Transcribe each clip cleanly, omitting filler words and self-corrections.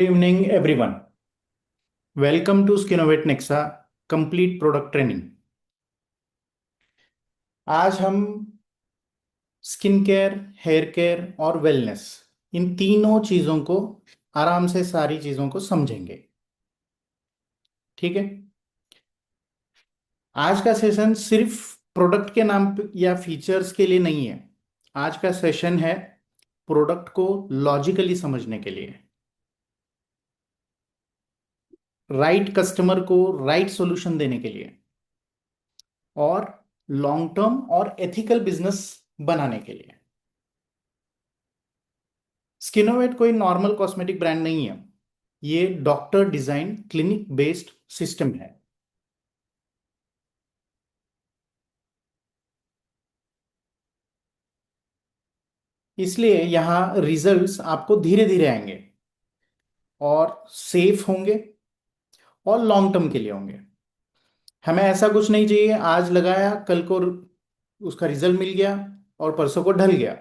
Evening everyone. Welcome to Skinovate Nexa complete product training. आज हम skin care, hair care और wellness, इन तीनों चीजों को आराम से सारी चीजों को समझेंगे। ठीक है। आज का सेशन सिर्फ प्रोडक्ट के नाम या फीचर्स के लिए नहीं है। आज का सेशन है प्रोडक्ट को लॉजिकली समझने के लिए, राइट कस्टमर को राइट सॉल्यूशन देने के लिए, और लॉन्ग टर्म और एथिकल बिजनेस बनाने के लिए। स्किनोवेट कोई नॉर्मल कॉस्मेटिक ब्रांड नहीं है। ये doctor design clinic based system है। इसलिए यहाँ रिजल्ट्स आपको धीरे धीरे आएंगे और सेफ होंगे और लॉन्ग टर्म के लिए होंगे। हमें ऐसा कुछ नहीं चाहिए आज लगाया कल को उसका रिजल्ट मिल गया और परसों को ढल गया।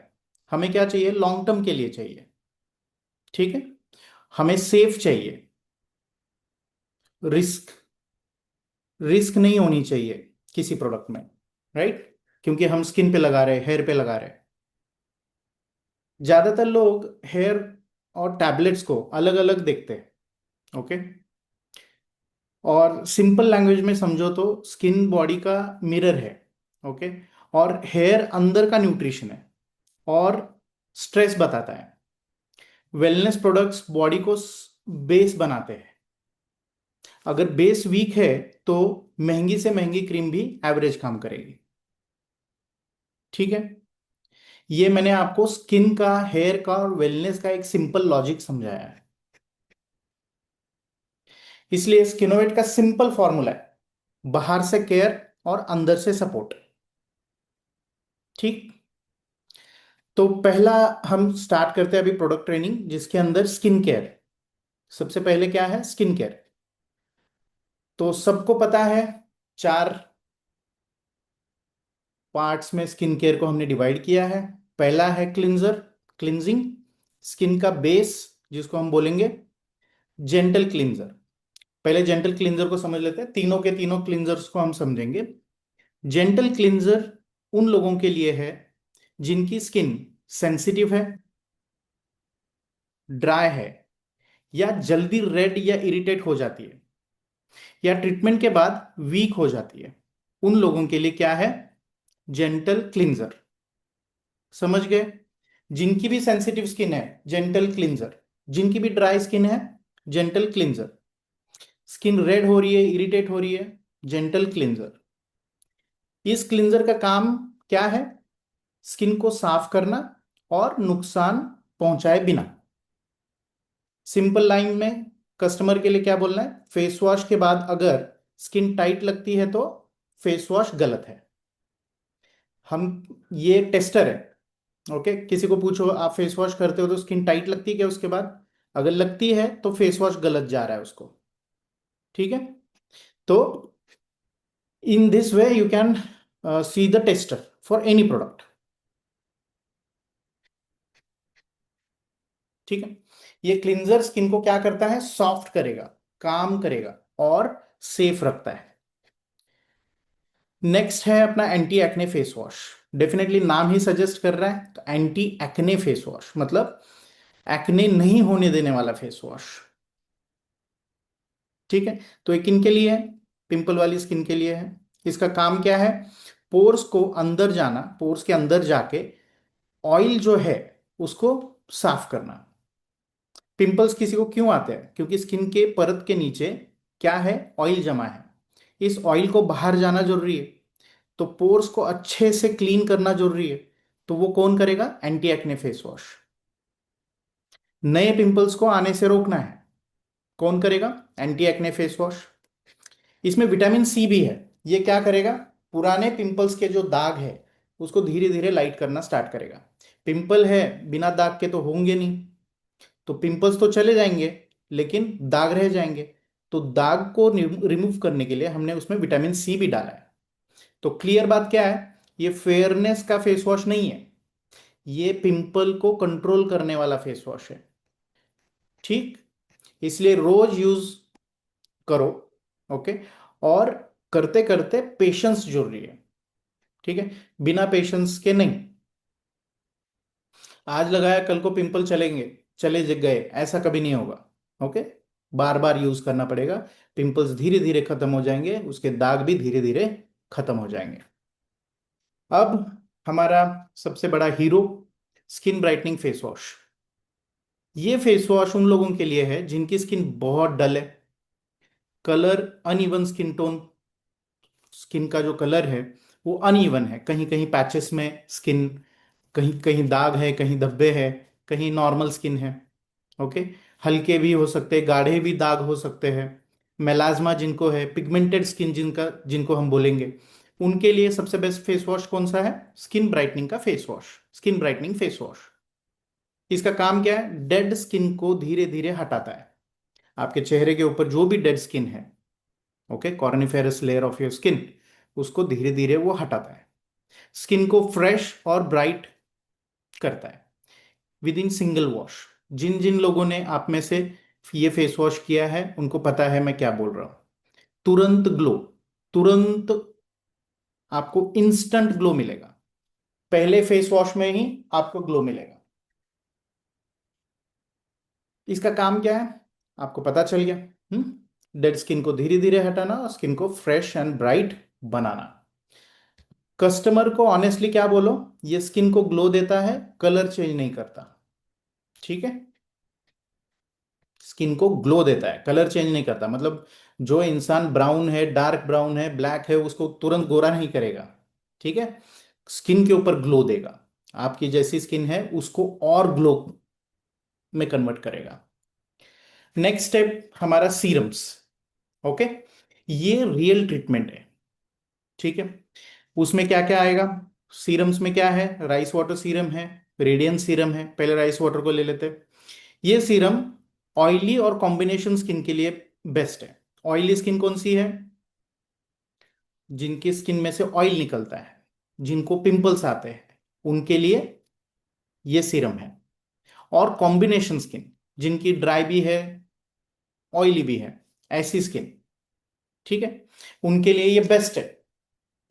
हमें क्या चाहिए? लॉन्ग टर्म के लिए चाहिए। ठीक है। हमें सेफ चाहिए। रिस्क रिस्क नहीं होनी चाहिए किसी प्रोडक्ट में, राइट? क्योंकि हम स्किन पे लगा रहे, हेयर पे लगा रहे। ज्यादातर लोग हेयर और टैबलेट्स को अलग अलग देखते हैं। ओके। और सिंपल लैंग्वेज में समझो तो स्किन बॉडी का मिरर है। ओके। और हेयर अंदर का न्यूट्रिशन है और स्ट्रेस बताता है। वेलनेस प्रोडक्ट्स बॉडी को बेस बनाते हैं। अगर बेस वीक है तो महंगी से महंगी क्रीम भी एवरेज काम करेगी। ठीक है। ये मैंने आपको स्किन का, हेयर का और वेलनेस का एक सिंपल लॉजिक समझाया है। इसलिए स्किनोवेट का सिंपल फॉर्मूला है बाहर से केयर और अंदर से सपोर्ट। ठीक। तो पहला हम स्टार्ट करते हैं अभी प्रोडक्ट ट्रेनिंग, जिसके अंदर स्किन केयर। सबसे पहले क्या है? Skin care. तो सबको पता है, चार पार्ट्स में स्किन केयर को हमने डिवाइड किया है। पहला है क्लिंजर, क्लिंजिंग, स्किन का बेस, जिसको हम बोलेंगे जेंटल क्लिंजर। पहले जेंटल क्लिंजर को समझ लेते हैं, तीनों के तीनों क्लिंजर्स को हम समझेंगे। जेंटल क्लिंजर उन लोगों के लिए है जिनकी स्किन सेंसिटिव है, ड्राई है, या जल्दी रेड या इरिटेट हो जाती है, या ट्रीटमेंट के बाद वीक हो जाती है। उन लोगों के लिए क्या है? Gentle cleanser. समझ गए? जिनकी भी सेंसिटिव स्किन है, जेंटल क्लिंजर। जिनकी भी ड्राई स्किन है, जेंटल क्लिंजर। स्किन रेड हो रही है, इरिटेट हो रही है, जेंटल क्लिंजर। इस क्लिंजर का काम क्या है? स्किन को साफ करना और नुकसान पहुंचाए बिना। सिंपल लाइन में कस्टमर के लिए क्या बोलना है? फेस वॉश के बाद अगर स्किन टाइट लगती है तो फेस वॉश गलत है। हम ये टेस्टर है। ओके। किसी को पूछो आप फेस वॉश करते हो तो स्किन टाइट लगती है क्या उसके बाद? अगर लगती है तो फेस वॉश गलत जा रहा है उसको। ठीक है। तो in this way you can see the tester for any product. ठीक है। ये क्लिंजर स्किन को क्या करता है? सॉफ्ट करेगा, काम करेगा और सेफ रखता है। नेक्स्ट है अपना anti acne face wash. Definitely नाम ही सजेस्ट कर रहा है, तो एंटी एक्ने फेस वॉश मतलब एक्ने नहीं होने देने वाला फेस वॉश। ठीक है। तो ये किन के लिए है? पिंपल वाली स्किन के लिए है। इसका काम क्या है? पोर्स को अंदर जाना, पोर्स के अंदर जाके ऑयल जो है उसको साफ करना। पिंपल्स किसी को क्यों आते हैं? क्योंकि स्किन के परत के नीचे क्या है? ऑयल जमा है। इस ऑयल को बाहर जाना जरूरी है, तो पोर्स को अच्छे से क्लीन करना जरूरी है। तो वो कौन करेगा? Anti acne face wash. नए पिंपल्स को आने से रोकना है, कौन करेगा? Anti acne face wash. इसमें विटामिन सी भी है। ये क्या करेगा? पुराने पिंपल्स के जो दाग है उसको धीरे धीरे लाइट करना स्टार्ट करेगा। पिंपल है, बिना दाग के तो होंगे नहीं, तो पिंपल्स तो चले जाएंगे लेकिन दाग रह जाएंगे। तो दाग को रिमूव करने के लिए हमने उसमें विटामिन सी भी डाला है। तो क्लियर बात क्या है? ये फेयरनेस का फेस वॉश नहीं है, ये पिंपल को कंट्रोल करने वाला फेस वॉश है। ठीक। इसलिए रोज यूज करो। ओके। और करते करते पेशेंस जरूरी है। ठीक है। बिना पेशेंस के नहीं। आज लगाया कल को पिंपल चलेंगे, चले गए, ऐसा कभी नहीं होगा। ओके। बार बार यूज करना पड़ेगा। पिंपल्स धीरे धीरे खत्म हो जाएंगे, उसके दाग भी धीरे धीरे खत्म हो जाएंगे। अब हमारा सबसे बड़ा hero, skin brightening face wash. ये फेस वॉश उन लोगों के लिए है जिनकी स्किन बहुत डल है, colour uneven skin tone, skin का जो कलर है वो अनइवन है, कहीं कहीं पैचेस में स्किन, कहीं कहीं दाग है, कहीं धब्बे है, कहीं नॉर्मल स्किन है। ओके। हल्के भी हो सकते हैं, गाढ़े भी दाग हो सकते हैं। मेलाज्मा जिनको है, पिगमेंटेड स्किन जिनका, जिनको हम बोलेंगे, उनके लिए सबसे बेस्ट फेस वॉश कौन सा है? स्किन ब्राइटनिंग का face wash, skin brightening face wash. इसका काम क्या है? डेड स्किन को धीरे धीरे हटाता है। आपके चेहरे के ऊपर जो भी डेड स्किन है, okay, corniferous layer of your skin, उसको धीरे धीरे वो हटाता है, स्किन को फ्रेश और ब्राइट करता है विद इन सिंगल वॉश। जिन जिन लोगों ने आप में से ये फेस वॉश किया है उनको पता है मैं क्या बोल रहा हूं। तुरंत ग्लो, तुरंत आपको इंस्टेंट ग्लो मिलेगा, पहले फेस वॉश में ही आपको ग्लो मिलेगा। इसका काम क्या है? आपको पता चल गया। डेड स्किन को धीरे धीरे हटाना और स्किन को fresh and bright banana. Customer को ऑनेस्टली क्या बोलो, ये स्किन को ग्लो देता है, कलर चेंज नहीं करता। ठीक है। स्किन को ग्लो देता है, कलर चेंज नहीं करता। मतलब जो इंसान ब्राउन है, डार्क ब्राउन है, ब्लैक है, उसको तुरंत गोरा नहीं करेगा। ठीक है। स्किन के ऊपर ग्लो देगा, आपकी जैसी स्किन है उसको और ग्लो में कन्वर्ट करेगा। नेक्स्ट स्टेप हमारा सीरम्स। ओके। ये रियल ट्रीटमेंट है। ठीक है। उसमें क्या क्या आएगा? सीरम्स में क्या है? राइस वाटर सीरम है, रेडियंस सीरम है। पहले राइस वाटर को ले लेते हैं। ये सीरम ऑयली और कॉम्बिनेशन स्किन के लिए बेस्ट है। ऑयली स्किन कौन सी है? जिनकी स्किन में से ऑयल निकलता है, जिनको पिंपल्स आते हैं, उनके लिए ये सीरम है। और कॉम्बिनेशन स्किन, जिनकी ड्राई भी है, ऑयली भी है, ऐसी स्किन, ठीक है, उनके लिए ये बेस्ट है।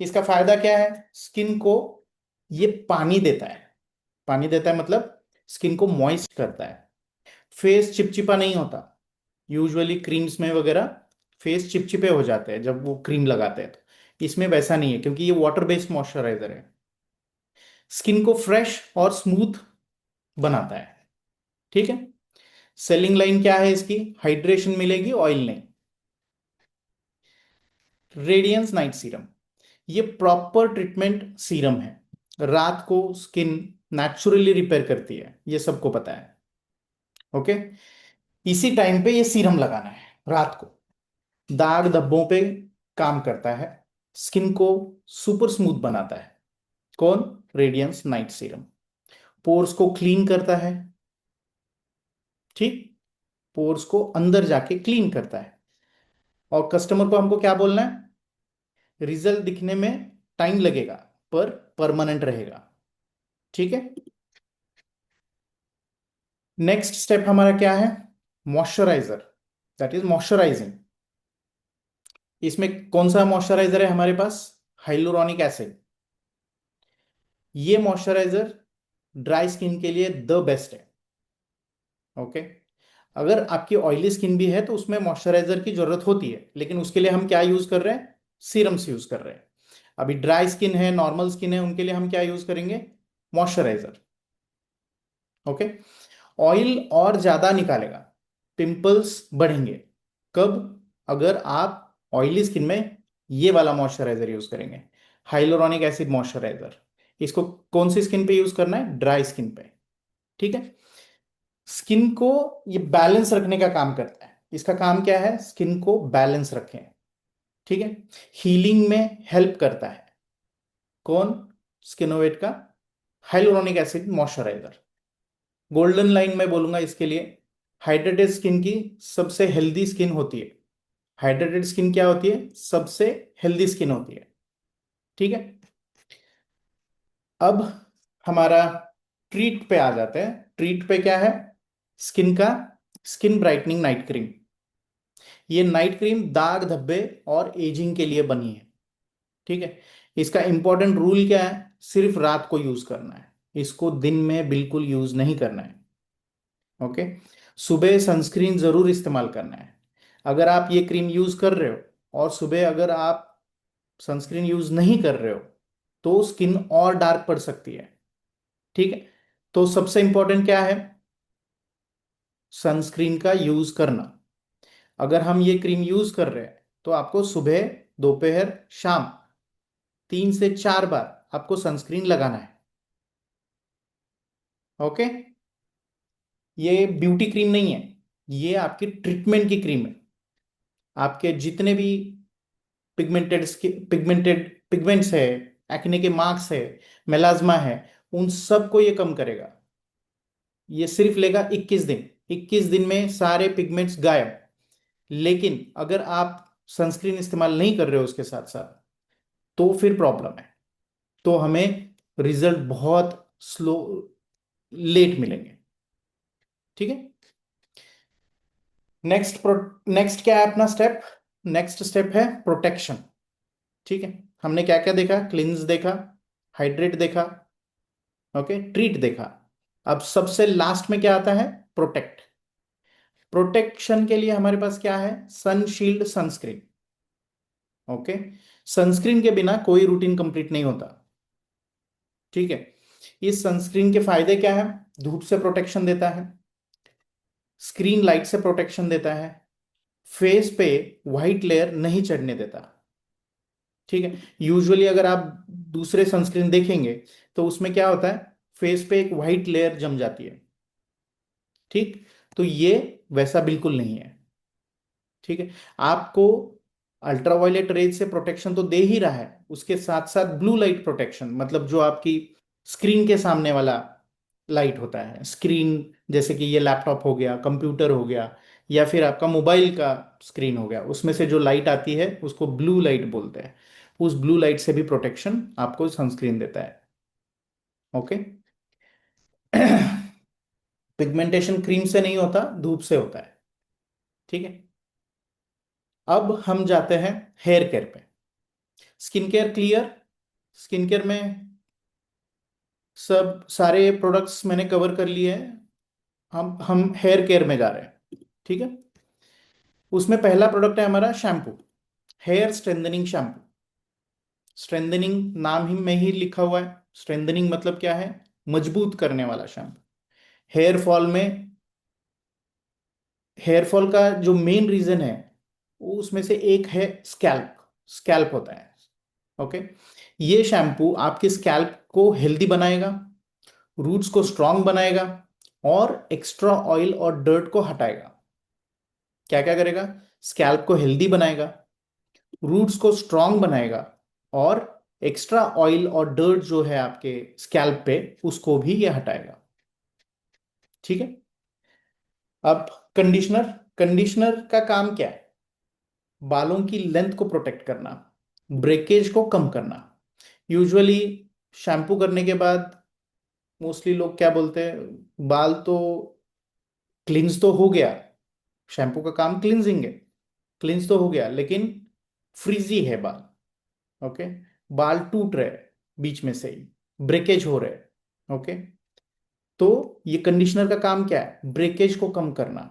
इसका फायदा क्या है? स्किन को ये पानी देता है। पानी देता है मतलब स्किन को मॉइस्ट करता है। फेस चिपचिपा नहीं होता। यूजुअली क्रीम्स में वगैरह फेस चिपचिपे हो जाते हैं जब वो क्रीम लगाते हैं, तो इसमें वैसा नहीं है क्योंकि ये वाटर बेस्ड मॉइस्चराइजर है। स्किन को फ्रेश और स्मूथ बनाता है। ठीक है। सेलिंग लाइन क्या है इसकी? हाइड्रेशन मिलेगी, ऑयल नहीं। रेडियंस नाइट सीरम, ये प्रॉपर ट्रीटमेंट सीरम है। रात को स्किन नेचुरली रिपेयर करती है, ये सबको पता है। ओके। इसी टाइम पे ये सीरम लगाना है रात को। दाग धब्बों पे काम करता है, स्किन को सुपर स्मूथ बनाता है। कौन? Radiance night serum. पोर्स को क्लीन करता है। ठीक। पोर्स को अंदर जाके क्लीन करता है। और कस्टमर को हमको क्या बोलना है? रिजल्ट दिखने में टाइम लगेगा पर परमानेंट रहेगा। ठीक है। नेक्स्ट स्टेप हमारा क्या है? Moisturiser, that is moisturising. इसमें कौन सा मॉइस्चराइजर है हमारे पास? Hyaluronic acid. ये मॉइस्चराइजर ड्राई स्किन के लिए द बेस्ट है। ओके। अगर आपकी ऑयली स्किन भी है तो उसमें मॉइस्चराइजर की जरूरत होती है, लेकिन उसके लिए हम क्या यूज कर रहे हैं? सीरम्स यूज कर रहे हैं। अभी ड्राई स्किन है, नॉर्मल स्किन है, उनके लिए हम क्या यूज करेंगे? मॉइस्चराइजर। ओके। ऑयल और ज्यादा निकालेगा, पिंपल्स बढ़ेंगे। कब? अगर आप ऑयली स्किन में ये वाला मॉइस्चराइजर यूज करेंगे, हाइलोरॉनिक एसिड मॉइस्चराइजर। इसको कौन सी स्किन पे यूज करना है? ड्राई स्किन पे। ठीक है। स्किन को ये बैलेंस रखने का काम करता है। इसका काम क्या है? स्किन को बैलेंस रखें। ठीक है। हीलिंग में हेल्प करता है। कौन? स्किनोवेट का hyaluronic acid moisturiser. Golden line में बोलूंगा इसके लिए। हाइड्रेटेड स्किन की सबसे हेल्दी स्किन होती है। हाइड्रेटेड स्किन क्या होती है? सबसे हेल्दी स्किन होती है। ठीक है। अब हमारा ट्रीट पे आ जाते हैं। ट्रीट पे क्या है? स्किन का स्किन ब्राइटनिंग नाइट क्रीम। ये नाइट क्रीम दाग धब्बे और एजिंग के लिए बनी है। ठीक है। इसका इंपॉर्टेंट रूल क्या है? सिर्फ रात को यूज करना है, इसको दिन में बिल्कुल यूज नहीं करना है। ओके। सुबह सनस्क्रीन जरूर इस्तेमाल करना है। अगर आप ये क्रीम यूज कर रहे हो और सुबह अगर आप सनस्क्रीन यूज नहीं कर रहे हो तो स्किन और डार्क पड़ सकती है। ठीक है। तो सबसे इंपॉर्टेंट क्या है? सनस्क्रीन का यूज करना। अगर हम ये क्रीम यूज कर रहे हैं तो आपको सुबह, दोपहर, शाम 3 से 4 बार आपको सनस्क्रीन लगाना है। ओके। ये ब्यूटी क्रीम नहीं है, ये आपकी ट्रीटमेंट की क्रीम है। आपके जितने भी पिगमेंटेड पिगमेंट्स है, एक्ने के मार्क्स है, मेलाज्मा है, उन सबको ये कम करेगा। ये सिर्फ लेगा 21 दिन। 21 दिन में सारे पिगमेंट्स गायब। लेकिन अगर आप सनस्क्रीन इस्तेमाल नहीं कर रहे हो उसके साथ साथ, तो फिर प्रॉब्लम है। तो हमें रिजल्ट बहुत स्लो, लेट मिलेंगे। ठीक है। नेक्स्ट नेक्स्ट क्या है अपना स्टेप? नेक्स्ट स्टेप है प्रोटेक्शन। ठीक है। हमने क्या क्या देखा? क्लींस देखा, हाइड्रेट देखा, ओके, ट्रीट देखा। अब सबसे लास्ट में क्या आता है? प्रोटेक्ट। प्रोटेक्शन के लिए हमारे पास क्या है? सनशील्ड सनस्क्रीन। ओके। सनस्क्रीन के बिना कोई रूटीन कंप्लीट नहीं होता। ठीक है। इस सनस्क्रीन के फायदे क्या है? धूप से प्रोटेक्शन देता है, स्क्रीन लाइट से प्रोटेक्शन देता है, फेस पे व्हाइट लेयर नहीं चढ़ने देता। ठीक है। यूजुअली अगर आप दूसरे सनस्क्रीन देखेंगे तो उसमें क्या होता है? फेस पे एक व्हाइट लेयर जम जाती है। ठीक। तो ये वैसा बिल्कुल नहीं है। ठीक है। आपको अल्ट्रावायलेट रेज से प्रोटेक्शन तो दे ही रहा है, उसके साथ साथ ब्लू लाइट प्रोटेक्शन, मतलब जो आपकी स्क्रीन के सामने वाला लाइट होता है, स्क्रीन जैसे कि ये लैपटॉप हो गया, कंप्यूटर हो गया, या फिर आपका मोबाइल का स्क्रीन हो गया, उसमें से जो लाइट आती है उसको ब्लू लाइट बोलते हैं। उस ब्लू लाइट से भी प्रोटेक्शन आपको सनस्क्रीन देता है। ओके। पिगमेंटेशन क्रीम से नहीं होता, धूप से होता है। ठीक है। अब हम जाते हैं हेयर केयर पे। Skin care clear. Skin care में सब सारे प्रोडक्ट्स मैंने कवर कर लिए हैं। हम हेयर केयर में जा रहे हैं। ठीक है। उसमें पहला प्रोडक्ट है हमारा shampoo, hair strengthening shampoo. Strengthening नाम ही में ही लिखा हुआ है। स्ट्रेंथनिंग मतलब क्या है? मजबूत करने वाला शैम्पू। हेयर फॉल में, हेयर फॉल का जो मेन रीजन है वो उसमें से एक है स्कैल्प। स्कैल्प होता है। ओके। ये शैम्पू आपके स्कैल्प को हेल्दी बनाएगा, रूट्स को स्ट्रांग बनाएगा, और एक्स्ट्रा ऑयल और डर्ट को हटाएगा। क्या क्या करेगा? स्कैल्प को हेल्दी बनाएगा, रूट्स को स्ट्रांग बनाएगा, और एक्स्ट्रा ऑयल और डर्ट जो है आपके स्कैल्प पे उसको भी ये हटाएगा। ठीक है। अब कंडीशनर। कंडीशनर का काम क्या है? बालों की लेंथ को प्रोटेक्ट करना, ब्रेकेज को कम करना। यूजुअली शैम्पू करने के बाद मोस्टली लोग क्या बोलते हैं? बाल तो क्लींस तो हो गया, शैम्पू का काम क्लींजिंग है, क्लींस तो हो गया, लेकिन फ्रीजी है बाल। ओके। बाल टूट रहे हैं बीच में से ही, ब्रेकेज हो रहे हैं। ओके। तो ये कंडीशनर का काम क्या है? ब्रेकेज को कम करना,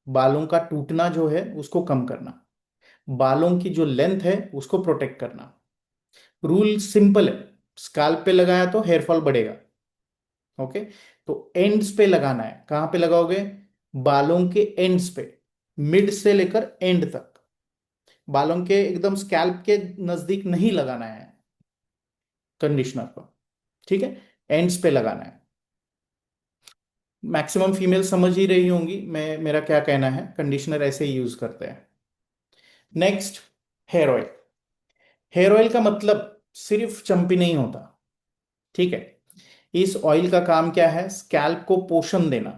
बालों का टूटना जो है उसको कम करना, बालों की जो लेंथ है उसको प्रोटेक्ट करना। रूल सिंपल है, स्काल्प पे लगाया तो हेयर फॉल बढ़ेगा। ओके। तो एंड्स पे लगाना है। कहां पे लगाओगे? बालों के एंड्स पे, मिड से लेकर एंड तक। बालों के एकदम स्कैल्प के नजदीक नहीं लगाना है कंडीशनर को। ठीक है। एंड्स पे लगाना है। मैक्सिमम फीमेल समझ ही रही होंगी मैं मेरा क्या कहना है, कंडीशनर ऐसे ही यूज करते हैं। Next, hair oil. Hair oil का मतलब सिर्फ चंपी नहीं होता। ठीक है। इस ऑयल का काम क्या है? स्कैल्प को पोषण देना,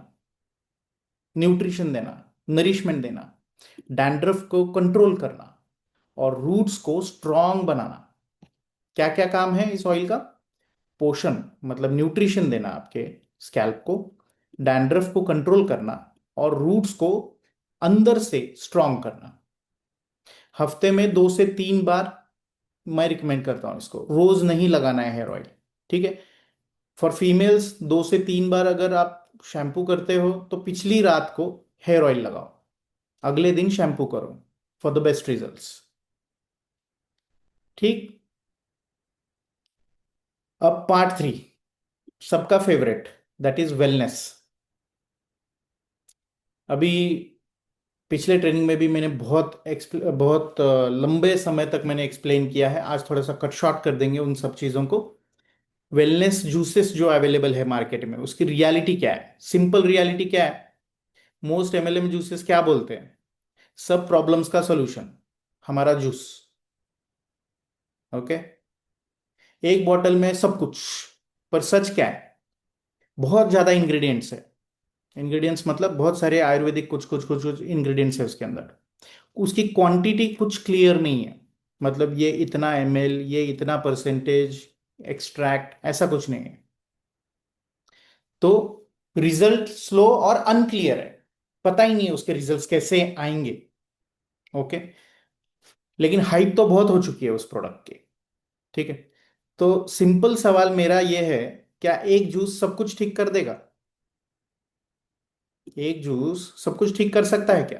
न्यूट्रिशन देना, नरिशमेंट देना, डैंड्रफ को कंट्रोल करना, और रूट्स को स्ट्रांग बनाना। क्या क्या काम है इस ऑयल का? पोषण मतलब न्यूट्रिशन देना आपके स्कैल्प को, डैंड्रफ को कंट्रोल करना, और रूट्स को अंदर से स्ट्रॉन्ग करना। हफ्ते में 2 से 3 बार मैं रिकमेंड करता हूं इसको, रोज नहीं लगाना है हेयर ऑयल। ठीक है। फॉर फीमेल्स 2 से 3 बार अगर आप शैम्पू करते हो तो पिछली रात को हेयर ऑयल लगाओ, अगले दिन शैम्पू करो, फॉर द बेस्ट रिजल्ट्स। ठीक। अब पार्ट 3, सबका फेवरेट, दैट इज वेलनेस। अभी पिछले ट्रेनिंग में भी मैंने बहुत लंबे समय तक मैंने एक्सप्लेन किया है, आज थोड़ा सा कट शॉर्ट कर देंगे उन सब चीज़ों को। वेलनेस जूसेस जो अवेलेबल है मार्केट में, उसकी रियलिटी क्या है, सिंपल रियलिटी क्या है? मोस्ट एमएलएम जूसेस क्या बोलते हैं? सब प्रॉब्लम्स का सॉल्यूशन, हमारा जूस। ओके। एक बॉटल में सब कुछ। पर सच क्या है? बहुत ज्यादा इंग्रेडिएंट्स है। इंग्रेडिएंट्स मतलब बहुत सारे आयुर्वेदिक कुछ कुछ कुछ कुछ इंग्रेडिएंट्स है उसके अंदर। उसकी क्वांटिटी कुछ क्लियर नहीं है, मतलब ये इतना एमएल, ये इतना परसेंटेज एक्सट्रैक्ट, ऐसा कुछ नहीं है। तो रिजल्ट स्लो और अनक्लियर है, पता ही नहीं है उसके रिजल्ट्स कैसे आएंगे। ओके। लेकिन हाइप तो बहुत हो चुकी है उस प्रोडक्ट की। ठीक है। तो सिंपल सवाल मेरा ये है, क्या एक जूस सब कुछ ठीक कर देगा? एक जूस सब कुछ ठीक कर सकता है क्या?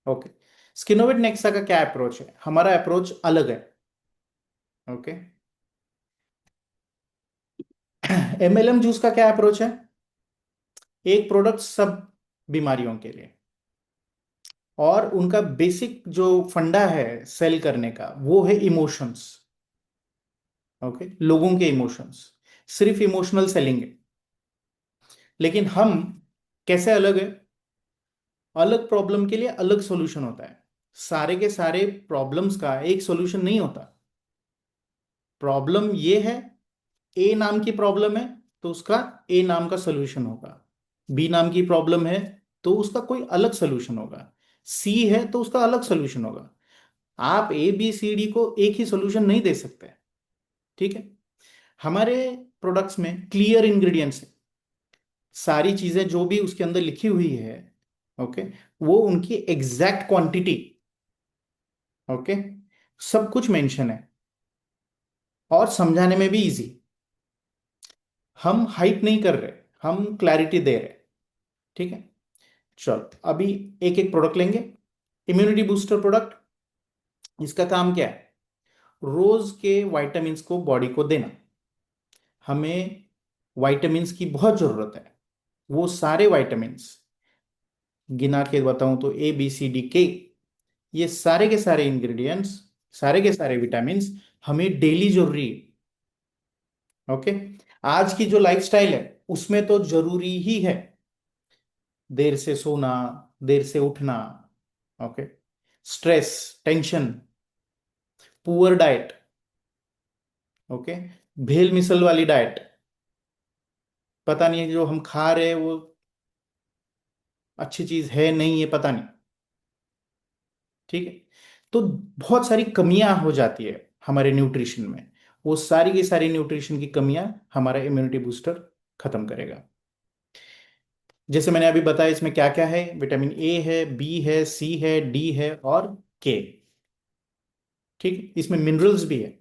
ओके। स्किनोवेट नेक्सा का क्या अप्रोच है? हमारा अप्रोच अलग है। ओके। एमएलएम जूस का क्या अप्रोच है? एक प्रोडक्ट सब बीमारियों के लिए, और उनका बेसिक जो फंडा है सेल करने का वो है इमोशंस। ओके, लोगों के इमोशंस, सिर्फ इमोशनल सेलिंग है। लेकिन हम कैसे अलग है? अलग प्रॉब्लम के लिए अलग सॉल्यूशन होता है। सारे के सारे प्रॉब्लम्स का एक सॉल्यूशन नहीं होता। प्रॉब्लम ये है, ए नाम की प्रॉब्लम है तो उसका ए नाम का सॉल्यूशन होगा। बी नाम की प्रॉब्लम है तो उसका कोई अलग सॉल्यूशन होगा। सी है तो उसका अलग सॉल्यूशन होगा। आप ए बी सी डी को एक ही सॉल्यूशन नहीं दे सकते। ठीक है। हमारे प्रोडक्ट्स में क्लियर इंग्रेडिएंट्स है, सारी चीजें जो भी उसके अंदर लिखी हुई है, ओके, वो उनकी एग्जैक्ट क्वांटिटी, ओके, सब कुछ मेंशन है, और समझाने में भी इजी। हम हाइप नहीं कर रहे, हम क्लैरिटी दे रहे। ठीक है। चलो अभी एक एक प्रोडक्ट लेंगे। इम्यूनिटी बूस्टर प्रोडक्ट, इसका काम क्या है? रोज के वाइटामिन्स को बॉडी को देना। हमें वाइटामिन्स की बहुत जरूरत है। वो सारे वाइटामिन्स गिना के बताऊं तो ए बी सी डी के, ये सारे के सारे इंग्रेडिएंट्स, सारे के सारे विटामिन्स हमें डेली जरूरी है। ओके। आज की जो लाइफस्टाइल है उसमें तो जरूरी ही है, देर से सोना, देर से उठना, okay, stress, tension, poor diet, okay, भेल मिसल वाली डाइट, पता नहीं है जो हम खा रहे हैं वो अच्छी चीज है नहीं, ये पता नहीं। ठीक है। तो बहुत सारी कमियां हो जाती है हमारे न्यूट्रिशन में। वो सारी की सारी न्यूट्रिशन की कमियां हमारा इम्यूनिटी बूस्टर खत्म करेगा। जैसे मैंने अभी बताया, इसमें क्या क्या है? विटामिन ए है, बी है, सी है, डी है और के। ठीक है? इसमें मिनरल्स भी है।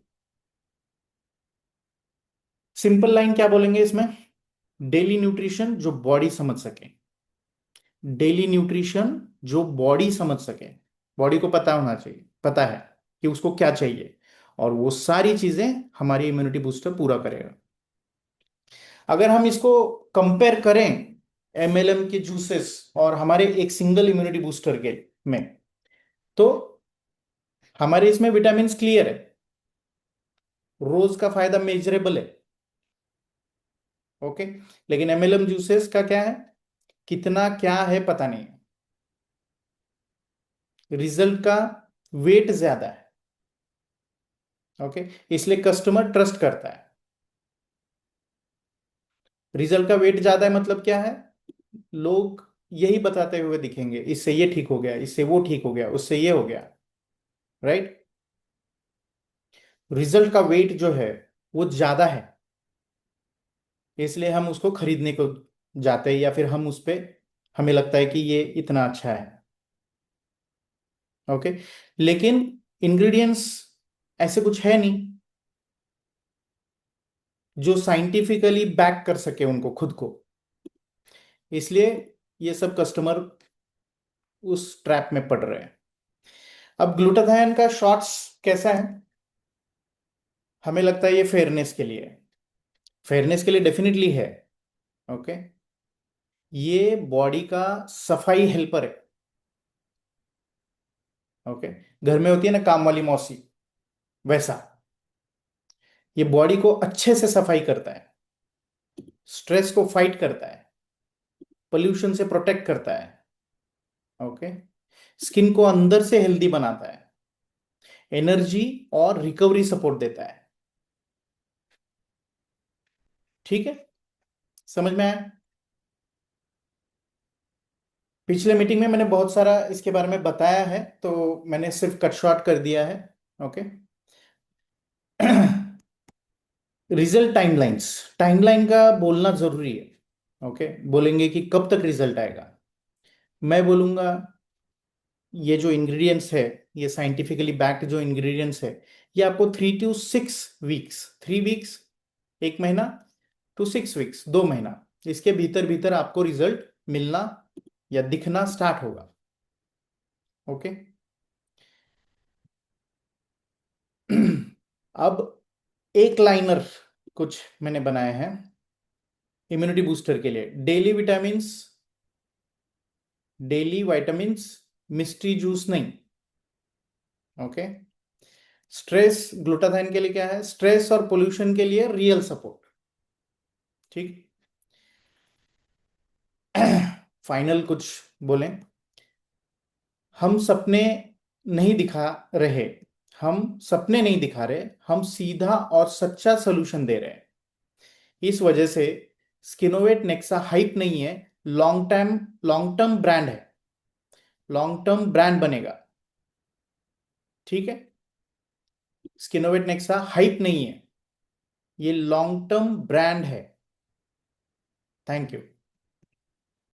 सिंपल लाइन क्या बोलेंगे इसमें? डेली न्यूट्रिशन जो बॉडी समझ सके। डेली न्यूट्रिशन जो बॉडी समझ सके। बॉडी को पता होना चाहिए, पता है कि उसको क्या चाहिए, और वो सारी चीजें हमारी इम्यूनिटी बूस्टर पूरा करेगा। अगर हम इसको कंपेयर करें एमएलएम के जूसेस और हमारे एक सिंगल इम्यूनिटी बूस्टर के में, तो हमारे इसमें विटामिन क्लियर है, रोज का फायदा मेजरेबल है। ओके। लेकिन एमएलएम जूसेस का क्या है, कितना क्या है पता नहीं है। रिजल्ट का वेट ज्यादा है। ओके। इसलिए कस्टमर ट्रस्ट करता है। रिजल्ट का वेट ज्यादा है मतलब क्या है? लोग यही बताते हुए दिखेंगे, इससे ये ठीक हो गया, इससे वो ठीक हो गया, उससे ये हो गया। राइट। रिजल्ट का वेट जो है वो ज्यादा है, इसलिए हम उसको खरीदने को जाते हैं, या फिर हम उस पे हमें लगता है कि ये इतना अच्छा है। ओके, लेकिन इंग्रेडिएंट्स ऐसे कुछ है नहीं जो साइंटिफिकली बैक कर सके उनको खुद को। इसलिए ये सब कस्टमर उस ट्रैप में पड़ रहे हैं। अब ग्लूटाथायन का शॉर्ट्स कैसा है? हमें लगता है ये फेयरनेस के लिए है। फेयरनेस के लिए डेफिनेटली है। ओके, ये बॉडी का सफाई हेल्पर है। ओके, घर में होती है ना काम वाली मौसी, वैसा ये बॉडी को अच्छे से सफाई करता है, स्ट्रेस को फाइट करता है, पोल्यूशन से प्रोटेक्ट करता है। ओके, स्किन को अंदर से हेल्दी बनाता है, एनर्जी और रिकवरी सपोर्ट देता है। ठीक है, समझ में आया? पिछले मीटिंग में मैंने बहुत सारा इसके बारे में बताया है, तो मैंने सिर्फ कट शॉर्ट कर दिया है। ओके। रिजल्ट टाइमलाइंस, टाइमलाइन का बोलना जरूरी है। ओके, बोलेंगे कि कब तक रिजल्ट आएगा। मैं बोलूंगा ये जो इंग्रेडिएंट्स है, ये साइंटिफिकली बैक्ड जो इंग्रेडिएंट्स है, ये आपको 3 to 6 वीक्स, 3 वीक्स, 1 महीना, टू 6 वीक्स, 2 महीना, इसके भीतर भीतर आपको रिजल्ट मिलना या दिखना स्टार्ट होगा। ओके। अब एक लाइनर कुछ मैंने बनाए हैं इम्यूनिटी बूस्टर के लिए। डेली विटामिन्स, मिस्ट्री जूस नहीं। ओके। स्ट्रेस, ग्लूटाथाइन के लिए क्या है? स्ट्रेस और पोल्यूशन के लिए रियल सपोर्ट। ठीक। फाइनल कुछ बोलें? हम सपने नहीं दिखा रहे, हम सपने नहीं दिखा रहे, हम सीधा और सच्चा सोल्यूशन दे रहे हैं। इस वजह से स्किनोवेट नेक्सा हाइप नहीं है, लॉन्ग टर्म ब्रांड है, लॉन्ग टर्म ब्रांड बनेगा। ठीक है, स्किनोवेट नेक्सा हाइप नहीं है, ये लॉन्ग टर्म ब्रांड है। Thank you.